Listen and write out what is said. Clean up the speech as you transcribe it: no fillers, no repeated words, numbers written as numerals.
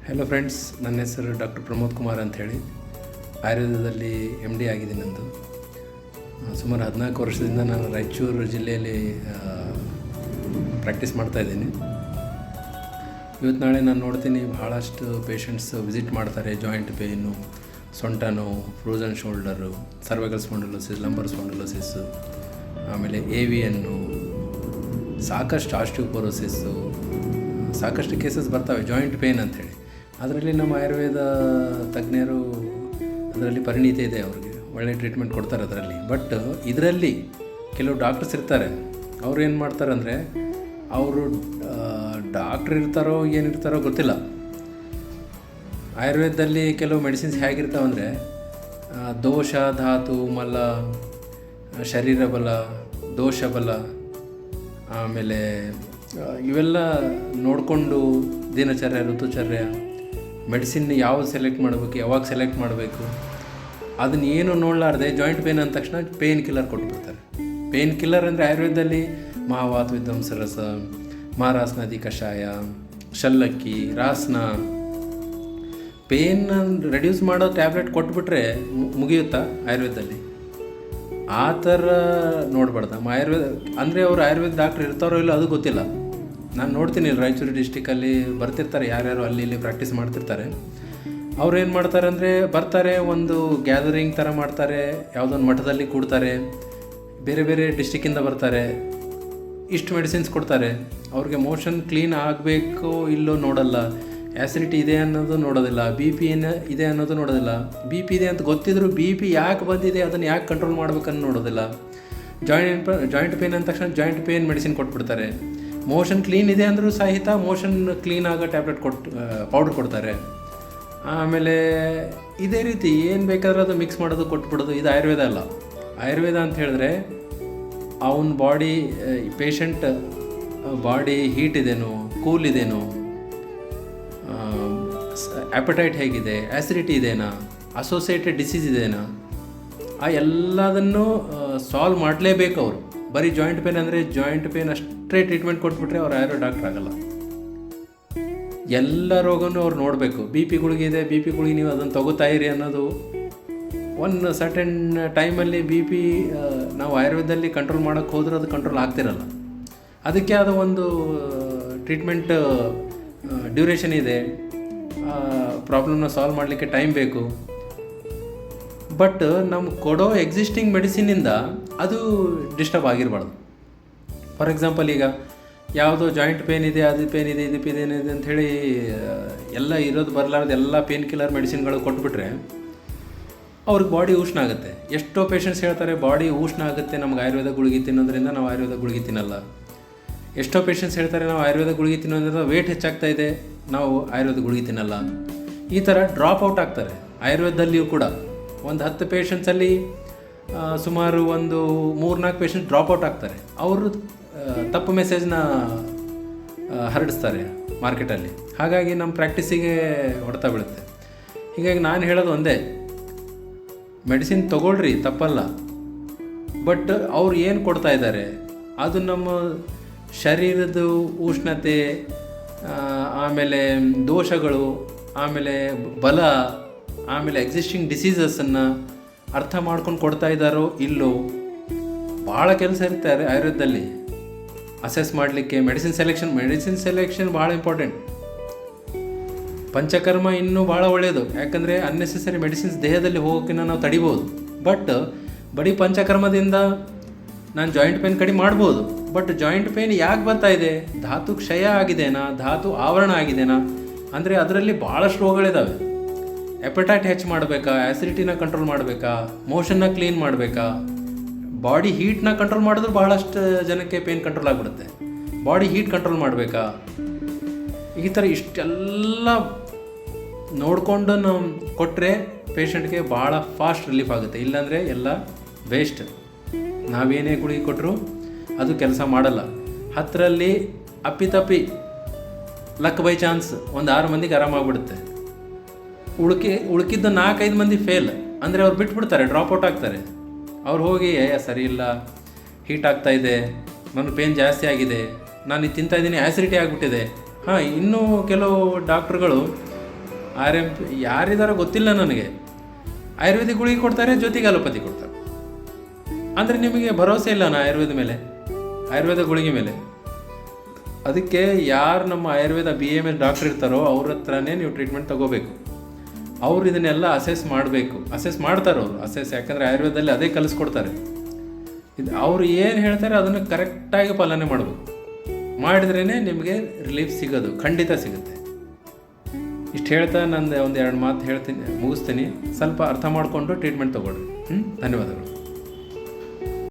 Hello friends, ನನ್ನ ಹೆಸರು doctor Pramod Kumar ಅಂಥೇಳಿ. ಆಯುರ್ವೇದದಲ್ಲಿ MD ಆಗಿದೆ ನಂದು. ಸುಮಾರು 14 ವರ್ಷದಿಂದ ನಾನು ರಾಯಚೂರು ಜಿಲ್ಲೆಯಲ್ಲಿ ಪ್ರಾಕ್ಟೀಸ್ ಮಾಡ್ತಾಯಿದ್ದೀನಿ. ಇವತ್ತು ನಾಳೆ ನಾನು ನೋಡ್ತೀನಿ ಭಾಳಷ್ಟು ಪೇಷಂಟ್ಸ್ ವಿಸಿಟ್ ಮಾಡ್ತಾರೆ. ಜಾಯಿಂಟ್ ಪೇಯ್ನು, ಸೊಂಟ ನೋವು, frozen shoulder, cervical spondylosis, lumbar spondylosis, ಆಮೇಲೆ AVN, ಸಾಕಷ್ಟು ಆಸ್ಟಿಯೋಪೊರೋಸಿಸ್ಸು, ಸಾಕಷ್ಟು ಕೇಸಸ್ ಬರ್ತವೆ ಜಾಯಿಂಟ್ ಪೇಯ್ನ್ ಅಂಥೇಳಿ. ಅದರಲ್ಲಿ ನಮ್ಮ ಆಯುರ್ವೇದ ತಜ್ಞರು ಅದರಲ್ಲಿ ಪರಿಣಿತಿ ಇದೆ, ಅವ್ರಿಗೆ ಒಳ್ಳೆ ಟ್ರೀಟ್ಮೆಂಟ್ ಕೊಡ್ತಾರೆ ಅದರಲ್ಲಿ. ಬಟ್ ಇದರಲ್ಲಿ ಕೆಲವು ಡಾಕ್ಟರ್ಸ್ ಇರ್ತಾರೆ, ಅವ್ರು ಏನು ಮಾಡ್ತಾರೆ ಅಂದರೆ, ಅವರು ಡಾಕ್ಟ್ರ್ ಇರ್ತಾರೋ ಏನಿರ್ತಾರೋ ಗೊತ್ತಿಲ್ಲ. ಆಯುರ್ವೇದದಲ್ಲಿ ಕೆಲವು ಮೆಡಿಸಿನ್ಸ್ ಹೇಗಿರ್ತಾವಂದರೆ, ದೋಷ, ಧಾತು, ಮಲ, ಶರೀರ ಬಲ, ದೋಷ ಬಲ, ಆಮೇಲೆ ಇವೆಲ್ಲ ನೋಡಿಕೊಂಡು ದಿನಚರ್ಯ, ಋತುಚರ್ಯ, ಮೆಡಿಸಿನ್ ಯಾವುದು ಸೆಲೆಕ್ಟ್ ಮಾಡಬೇಕು, ಯಾವಾಗ ಸೆಲೆಕ್ಟ್ ಮಾಡಬೇಕು, ಅದನ್ನ ಏನು ನೋಡಲಾರ್ದೆ ಜಾಯಿಂಟ್ ಪೇನ್ ಅಂದ ತಕ್ಷಣ ಪೇನ್ ಕಿಲ್ಲರ್ ಕೊಟ್ಬಿಡ್ತಾರೆ. ಪೇನ್ ಕಿಲ್ಲರ್ ಅಂದರೆ ಆಯುರ್ವೇದದಲ್ಲಿ ಮಹಾವಾತ ವಿಧ್ವಂಸರಸ, ಮಹಾರಾಸ್ನಾದಿ ಕಷಾಯ, ಶಲ್ಲಕ್ಕಿ, ರಾಸ್ನ, ಪೇನ್ ರೆಡ್ಯೂಸ್ ಮಾಡೋ ಟ್ಯಾಬ್ಲೆಟ್ ಕೊಟ್ಬಿಟ್ರೆ ಮುಗಿಯುತ್ತಾ ಆಯುರ್ವೇದದಲ್ಲಿ? ಆ ಥರ ನೋಡ್ಬಾರ್ದು. ನಮ್ಮ ಆಯುರ್ವೇದ ಅಂದರೆ ಅವರು ಆಯುರ್ವೇದ ಡಾಕ್ಟ್ರ್ ಇರ್ತಾರೋ ಇಲ್ಲ ಅದು ಗೊತ್ತಿಲ್ಲ. ನಾನು ನೋಡ್ತೀನಿ ರಾಯಚೂರು ಡಿಸ್ಟಿಕಲ್ಲಿ ಬರ್ತಿರ್ತಾರೆ, ಯಾರ್ಯಾರು ಅಲ್ಲಿ ಇಲ್ಲಿ ಪ್ರಾಕ್ಟೀಸ್ ಮಾಡ್ತಿರ್ತಾರೆ. ಅವ್ರು ಏನು ಮಾಡ್ತಾರೆ ಅಂದರೆ, ಬರ್ತಾರೆ, ಒಂದು ಗ್ಯಾದರಿಂಗ್ ಥರ ಮಾಡ್ತಾರೆ, ಯಾವುದೊಂದು ಮಠದಲ್ಲಿ ಕೂಡ್ತಾರೆ, ಬೇರೆ ಬೇರೆ ಡಿಸ್ಟಿಕ್ಕಿಂದ ಬರ್ತಾರೆ, ಇಷ್ಟು ಮೆಡಿಸಿನ್ಸ್ ಕೊಡ್ತಾರೆ. ಅವ್ರಿಗೆ ಮೋಷನ್ ಕ್ಲೀನ್ ಆಗಬೇಕೋ ಇಲ್ಲೋ ನೋಡಲ್ಲ, ಆ್ಯಸಿಡಿಟಿ ಇದೆ ಅನ್ನೋದು ನೋಡೋದಿಲ್ಲ, BP ಇದೆ ಅನ್ನೋದು ನೋಡೋದಿಲ್ಲ. BP ಇದೆ ಅಂತ ಗೊತ್ತಿದ್ರು BP ಯಾಕೆ ಬಂದಿದೆ, ಅದನ್ನು ಯಾಕೆ ಕಂಟ್ರೋಲ್ ಮಾಡ್ಬೇಕನ್ನೋ ನೋಡೋದಿಲ್ಲ. ಜಾಯಿಂಟ್ ಪೇನ್ ಅಂದ ತಕ್ಷಣ ಜಾಯಿಂಟ್ ಪೇನ್ ಮೆಡಿಸಿನ್ ಕೊಟ್ಬಿಡ್ತಾರೆ. ಮೋಷನ್ ಕ್ಲೀನ್ ಇದೆ ಅಂದರೂ ಸಹಿತ ಮೋಷನ್ ಕ್ಲೀನ್ ಆಗೋ ಟ್ಯಾಬ್ಲೆಟ್ ಪೌಡ್ರ್ ಕೊಡ್ತಾರೆ. ಆಮೇಲೆ ಇದೇ ರೀತಿ ಏನು ಬೇಕಾದ್ರೆ ಅದು ಮಿಕ್ಸ್ ಮಾಡೋದು ಕೊಟ್ಬಿಡೋದು. ಇದು ಆಯುರ್ವೇದ ಅಲ್ಲ. ಆಯುರ್ವೇದ ಅಂತ ಹೇಳಿದ್ರೆ ಅವನ ಬಾಡಿ, ಪೇಷಂಟ್ ಬಾಡಿ ಹೀಟ್ ಇದೇನೋ, ಕೂಲ್ ಇದೇನೋ, ಆ್ಯಪಟೈಟ್ ಹೇಗಿದೆ, ಆ್ಯಸಿಡಿಟಿ ಇದೆನಾ, ಅಸೋಸಿಯೇಟೆಡ್ ಡಿಸೀಸ್ ಇದೆನಾ, ಆ ಎಲ್ಲದನ್ನು ಸಾಲ್ವ್ ಮಾಡಲೇಬೇಕು ಅವರು. ಬರೀ ಜಾಯಿಂಟ್ ಪೇನ್ ಅಂದರೆ ಜಾಯಿಂಟ್ ಪೇನ್ ಅಷ್ಟೇ ಟ್ರೀಟ್ಮೆಂಟ್ ಕೊಟ್ಬಿಟ್ರೆ ಅವ್ರು ಆಯುರ್ವೇದ ಡಾಕ್ಟ್ರ್ ಆಗಲ್ಲ. ಎಲ್ಲ ರೋಗನೂ ಅವ್ರು ನೋಡಬೇಕು. BP ಗುಳಿಗೆ ಇದೆ, BP ಗುಳಿಗೆ ನೀವು ಅದನ್ನು ತೊಗೋತಾಯಿರಿ ಅನ್ನೋದು ಒಂದು ಸರ್ಟೆನ್ ಟೈಮಲ್ಲಿ BP ನಾವು ಆಯುರ್ವೇದದಲ್ಲಿ ಕಂಟ್ರೋಲ್ ಮಾಡೋಕ್ಕೆ ಹೋದ್ರೆ ಅದು ಕಂಟ್ರೋಲ್ ಆಗ್ತಿರಲ್ಲ. ಅದಕ್ಕೆ ಅದು ಒಂದು ಟ್ರೀಟ್ಮೆಂಟ್ ಡ್ಯೂರೇಷನ್ ಇದೆ, ಪ್ರಾಬ್ಲಮ್ನ ಸಾಲ್ವ್ ಮಾಡಲಿಕ್ಕೆ ಟೈಮ್ ಬೇಕು. ಬಟ್ ನಮ್ಗೆ ಕೊಡೋ ಎಕ್ಸಿಸ್ಟಿಂಗ್ ಮೆಡಿಸಿನಿಂದ ಅದು ಡಿಸ್ಟರ್ಬ್ ಆಗಿರಬಾರ್ದು. ಫಾರ್ ಎಕ್ಸಾಂಪಲ್, ಈಗ ಯಾವುದೋ ಜಾಯಿಂಟ್ ಪೇನ್ ಇದೆ, ಅದು ಪೇನ್ ಇದೆ, ಇದು ಪೇನ್ ಇದೆ ಅಂಥೇಳಿ ಎಲ್ಲ ಇರೋದು ಬರಲಾರ್ದು ಎಲ್ಲ ಪೇನ್ ಕಿಲ್ಲರ್ ಮೆಡಿಸಿನ್ಗಳು ಕೊಟ್ಬಿಟ್ರೆ ಅವ್ರಿಗೆ ಬಾಡಿ ಉಷ್ಣ ಆಗುತ್ತೆ. ಎಷ್ಟೋ ಪೇಷಂಟ್ಸ್ ಹೇಳ್ತಾರೆ, ಬಾಡಿ ಉಷ್ಣ ಆಗುತ್ತೆ ನಮ್ಗೆ ಆಯುರ್ವೇದ ಗುಳಿಗೆ ತಿನ್ನೋದ್ರಿಂದ, ನಾವು ಆಯುರ್ವೇದ ಗುಳಿಗೆ ತಿನ್ನಲ್ಲ. ಎಷ್ಟೋ ಪೇಷಂಟ್ಸ್ ಹೇಳ್ತಾರೆ, ನಾವು ಆಯುರ್ವೇದ ಗುಳಿಗೆ ತಿನ್ನೋದ್ರಿಂದ ವೇಟ್ ಹೆಚ್ಚಾಗ್ತಾ ಇದೆ, ನಾವು ಆಯುರ್ವೇದ ಗುಳಿಗೆ ತಿನ್ನಲ್ಲ. ಈ ಥರ ಡ್ರಾಪ್ ಔಟ್ ಆಗ್ತಾರೆ. ಆಯುರ್ವೇದದಲ್ಲಿಯೂ ಕೂಡ ಒಂದು 10 ಪೇಷಂಟ್ಸಲ್ಲಿ ಸುಮಾರು ಒಂದು 3-4 ಪೇಷಂಟ್ ಡ್ರಾಪ್ ಔಟ್ ಆಗ್ತಾರೆ. ಅವರು ತಪ್ಪು ಮೆಸೇಜ್ನ ಹರಡಿಸ್ತಾರೆ ಮಾರ್ಕೆಟಲ್ಲಿ. ಹಾಗಾಗಿ ನಮ್ಮ ಪ್ರಾಕ್ಟೀಸಿಗೆ ಹೊಡೆತ ಬೀಳುತ್ತೆ. ಹೀಗಾಗಿ ನಾನು ಹೇಳೋದು ಒಂದೇ, ಮೆಡಿಸಿನ್ ತೊಗೊಳ್ರಿ, ತಪ್ಪಲ್ಲ. ಬಟ್ ಅವ್ರು ಏನು ಕೊಡ್ತಾ ಇದ್ದಾರೆ ಅದು ನಮ್ಮ ಶರೀರದ ಉಷ್ಣತೆ, ಆಮೇಲೆ ದೋಷಗಳು, ಆಮೇಲೆ ಬಲ, ಆಮೇಲೆ ಎಕ್ಸಿಸ್ಟಿಂಗ್ ಡಿಸೀಸಸನ್ನು ಅರ್ಥ ಮಾಡ್ಕೊಂಡು ಕೊಡ್ತಾ ಇದ್ದಾರೋ ಇಲ್ಲೋ. ಭಾಳ ಕೆಲಸ ಇರ್ತಾರೆ ಆಯುರ್ವೇದದಲ್ಲಿ ಅಸೆಸ್ ಮಾಡಲಿಕ್ಕೆ. ಮೆಡಿಸಿನ್ ಸೆಲೆಕ್ಷನ್ ಭಾಳ ಇಂಪಾರ್ಟೆಂಟ್. ಪಂಚಕರ್ಮ ಇನ್ನೂ ಭಾಳ ಒಳ್ಳೆಯದು, ಯಾಕಂದರೆ ಅನ್ನೆಸೆಸರಿ ಮೆಡಿಸಿನ್ಸ್ ದೇಹದಲ್ಲಿ ಹೋಗೋಕ್ಕಿಂತ ನಾವು ತಡಿಬೋದು. ಬಟ್ ಬರೀ ಪಂಚಕರ್ಮದಿಂದ ನಾನು ಜಾಯಿಂಟ್ ಪೇನ್ ಕಡಿಮೆ ಮಾಡ್ಬೋದು. ಬಟ್ ಜಾಯಿಂಟ್ ಪೇನ್ ಯಾಕೆ ಬರ್ತಾ ಇದೆ? ಧಾತು ಕ್ಷಯ ಆಗಿದೆನಾ, ಧಾತು ಆವರಣ ಆಗಿದೆನಾ, ಅಂದರೆ ಅದರಲ್ಲಿ ಭಾಳಷ್ಟು ರೋಗಗಳಿದ್ದಾವೆ. ಎಪಟೈಟ್ ಹೆಚ್ಚು ಮಾಡಬೇಕಾ, ಆ್ಯಸಿಡಿಟಿನ ಕಂಟ್ರೋಲ್ ಮಾಡಬೇಕಾ, ಮೋಷನ್ನ ಕ್ಲೀನ್ ಮಾಡಬೇಕಾ, ಬಾಡಿ ಹೀಟ್ನ ಕಂಟ್ರೋಲ್ ಮಾಡಿದ್ರೆ ಭಾಳಷ್ಟು ಜನಕ್ಕೆ ಪೇನ್ ಕಂಟ್ರೋಲ್ ಆಗಿಬಿಡುತ್ತೆ. ಬಾಡಿ ಹೀಟ್ ಕಂಟ್ರೋಲ್ ಮಾಡಬೇಕಾ, ಈ ಥರ ಇಷ್ಟೆಲ್ಲ ನೋಡಿಕೊಂಡು ನಾವು ಕೊಟ್ಟರೆ ಪೇಷಂಟ್ಗೆ ಭಾಳ ಫಾಸ್ಟ್ ರಿಲೀಫ್ ಆಗುತ್ತೆ. ಇಲ್ಲಾಂದರೆ ಎಲ್ಲ ವೇಸ್ಟ್. ನಾವೇನೇ ಗುಳಿಗೆ ಕೊಟ್ಟರು ಅದು ಕೆಲಸ ಮಾಡಲ್ಲ. 10ರಲ್ಲಿ ಅಪ್ಪಿತಪ್ಪಿ ಲಕ್ ಬೈ ಚಾನ್ಸ್ ಒಂದು 6 ಮಂದಿಗೆ ಆರಾಮಾಗ್ಬಿಡುತ್ತೆ. ಉಳ್ಕಿದ್ದ 4-5 ಮಂದಿ ಫೇಲ್ ಅಂದರೆ ಅವ್ರು ಬಿಟ್ಬಿಡ್ತಾರೆ, ಡ್ರಾಪ್ ಔಟ್ ಆಗ್ತಾರೆ. ಅವ್ರು ಹೋಗಿ ಸರಿ ಇಲ್ಲ, ಹೀಟ್ ಆಗ್ತಾ ಇದೆ, ನನ್ನ ಪೇನ್ ಜಾಸ್ತಿ ಆಗಿದೆ, ನಾನು ಇದು ತಿಂತಾಯಿದ್ದೀನಿ, ಆ್ಯಸಿಡಿಟಿ ಆಗಿಬಿಟ್ಟಿದೆ. ಇನ್ನೂ ಕೆಲವು ಡಾಕ್ಟ್ರುಗಳು ಯಾರಿದಾರೋ ಗೊತ್ತಿಲ್ಲ ನನಗೆ, ಆಯುರ್ವೇದಿಕ್ ಗುಳಿಗೆ ಕೊಡ್ತಾರೆ, ಜೊತೆಗೆ ಅಲೋಪತಿ ಕೊಡ್ತಾರೆ. ಅಂದರೆ ನಿಮಗೆ ಭರವಸೆ ಇಲ್ಲ ಆಯುರ್ವೇದ ಮೇಲೆ, ಆಯುರ್ವೇದ ಗುಳಿಗೆ ಮೇಲೆ. ಅದಕ್ಕೆ ಯಾರು ನಮ್ಮ ಆಯುರ್ವೇದ BAMS ಡಾಕ್ಟ್ರ್ ಇರ್ತಾರೋ ಅವ್ರ ಹತ್ರನೇ ನೀವು ಟ್ರೀಟ್ಮೆಂಟ್ ತೊಗೋಬೇಕು. ಅವ್ರು ಇದನ್ನೆಲ್ಲ ಅಸೆಸ್ ಮಾಡಬೇಕು. ಅಸೆಸ್ ಮಾಡ್ತಾರೆ ಅವರು, ಯಾಕಂದರೆ ಆಯುರ್ವೇದದಲ್ಲಿ ಅದೇ ಕಲಿಸ್ಕೊಡ್ತಾರೆ. ಅವರು ಏನು ಹೇಳ್ತಾರೆ ಅದನ್ನು ಕರೆಕ್ಟಾಗಿ ಪಾಲನೆ ಮಾಡಬೇಕು. ಮಾಡಿದ್ರೇ ನಿಮಗೆ ರಿಲೀಫ್ ಸಿಗೋದು, ಖಂಡಿತ ಸಿಗುತ್ತೆ. ಇಷ್ಟು ಹೇಳ್ತಾ ನಂದು ಒಂದು 2 ಮಾತು ಮುಗಿಸ್ತೀನಿ. ಸ್ವಲ್ಪ ಅರ್ಥ ಮಾಡಿಕೊಂಡು ಟ್ರೀಟ್ಮೆಂಟ್ ತೊಗೊಳ್ರಿ. ಧನ್ಯವಾದಗಳು.